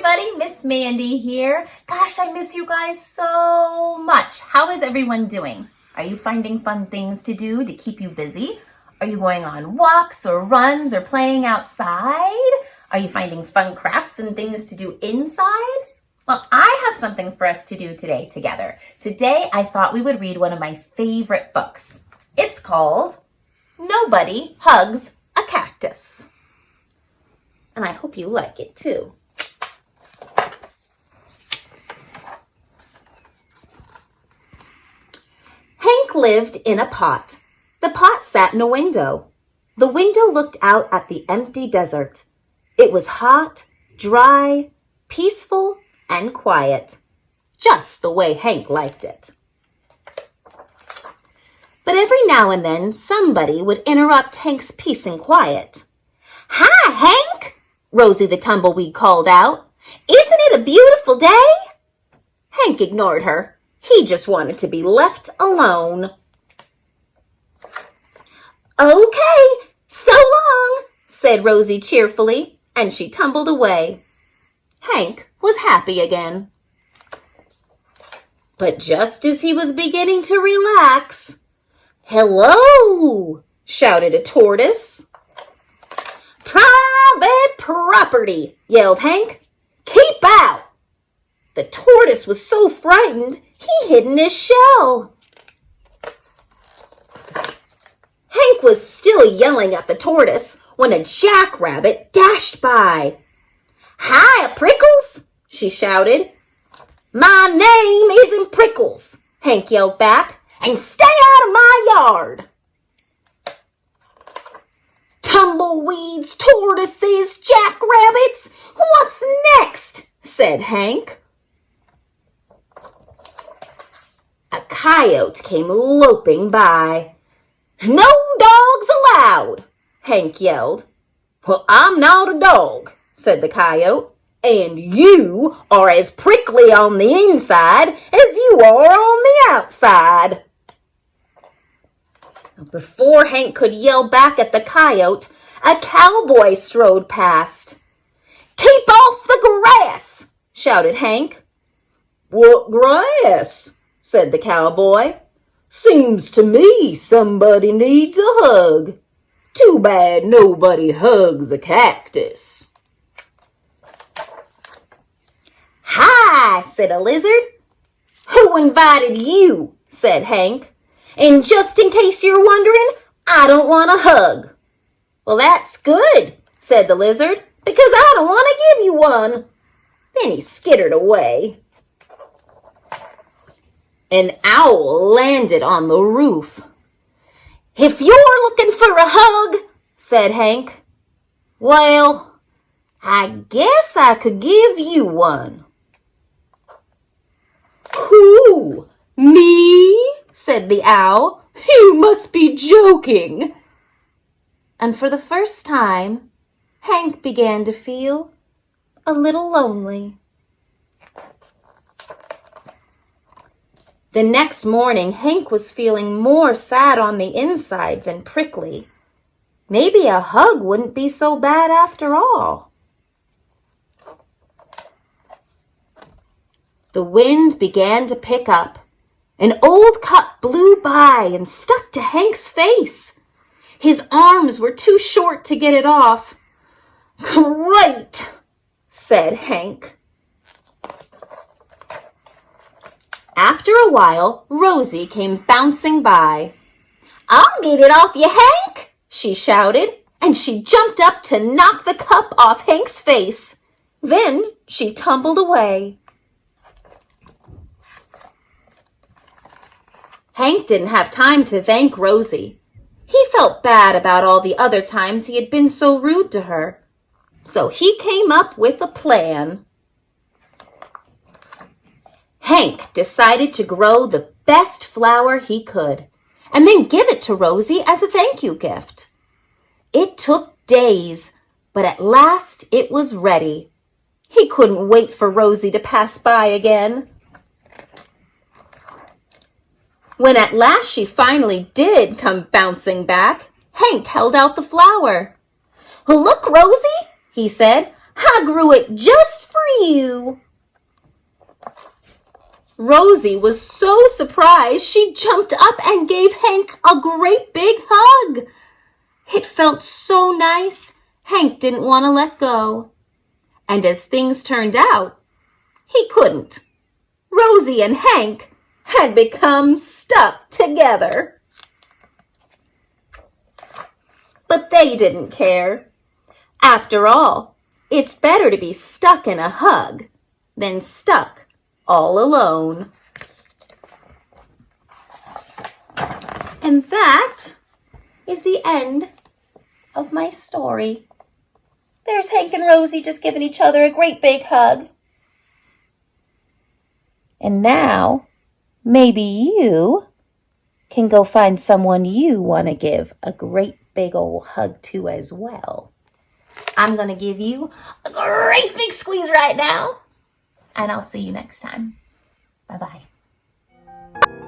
everybody, Miss Mandy here. Gosh, I miss you guys so much. How is everyone doing? Are you finding fun things to do to keep you busy? Are you going on walks or runs or playing outside? Are you finding fun crafts and things to do inside? Well, I have something for us to do today together. Today, I thought we would read one of my favorite books. It's called Nobody Hugs a Cactus. And I hope you like it too. Hank lived in a pot. The pot sat in a window. The window looked out at the empty desert. It was hot, dry, peaceful, and quiet, just the way Hank liked it. But every now and then, somebody would interrupt Hank's peace and quiet. "Hi, Hank!" Rosie the tumbleweed called out. "Isn't it a beautiful day?" Hank ignored her. He just wanted to be left alone. "Okay, so long," said Rosie cheerfully, and she tumbled away. Hank was happy again. But just as he was beginning to relax, "Hello!" shouted a tortoise. "Private property!" yelled Hank. "Keep out!" The tortoise was so frightened, he hid in his shell. Hank was still yelling at the tortoise when a jackrabbit dashed by. "Hi, Prickles!" she shouted. "My name isn't Prickles," Hank yelled back, "and stay out of my yard." "Tumbleweeds, tortoises, jackrabbits, what's next?" said Hank. A coyote came loping by. "No dogs allowed," Hank yelled. "Well, I'm not a dog," said the coyote, "and you are as prickly on the inside as you are on the outside." Before Hank could yell back at the coyote, a cowboy strode past. "Keep off the grass!" shouted Hank. "What grass?" said the cowboy. "Seems to me somebody needs a hug. Too bad nobody hugs a cactus." "Hi," said a lizard. "Who invited you?" said Hank. "And just in case you're wondering, I don't want a hug." "Well, that's good," said the lizard, "because I don't want to give you one." Then he skittered away. An owl landed on the roof. "If you're looking for a hug," said Hank, "well, I guess I could give you one." "Who? Me?" said the owl. "You must be joking." And for the first time, Hank began to feel a little lonely. The next morning, Hank was feeling more sad on the inside than prickly. Maybe a hug wouldn't be so bad after all. The wind began to pick up. An old cup blew by and stuck to Hank's face. His arms were too short to get it off. "Great," said Hank. After a while, Rosie came bouncing by. "I'll get it off you, Hank," she shouted, and she jumped up to knock the cup off Hank's face. Then she tumbled away. Hank didn't have time to thank Rosie. He felt bad about all the other times he had been so rude to her. So he came up with a plan. Hank decided to grow the best flower he could and then give it to Rosie as a thank you gift. It took days, but at last it was ready. He couldn't wait for Rosie to pass by again. When at last she finally did come bouncing back, Hank held out the flower. "Look, Rosie," he said, I grew it just for you." Rosie was so surprised she jumped up and gave Hank a great big hug. It felt so nice, Hank didn't want to let go. And as things turned out, he couldn't. Rosie and Hank had become stuck together. But they didn't care. After all, it's better to be stuck in a hug than stuck all alone. And that is the end of my story. There's Hank and Rosie just giving each other a great big hug. And now, maybe you can go find someone you want to give a great big old hug to as well. I'm going to give you a great big squeeze right now. And I'll see you next time. Bye-bye.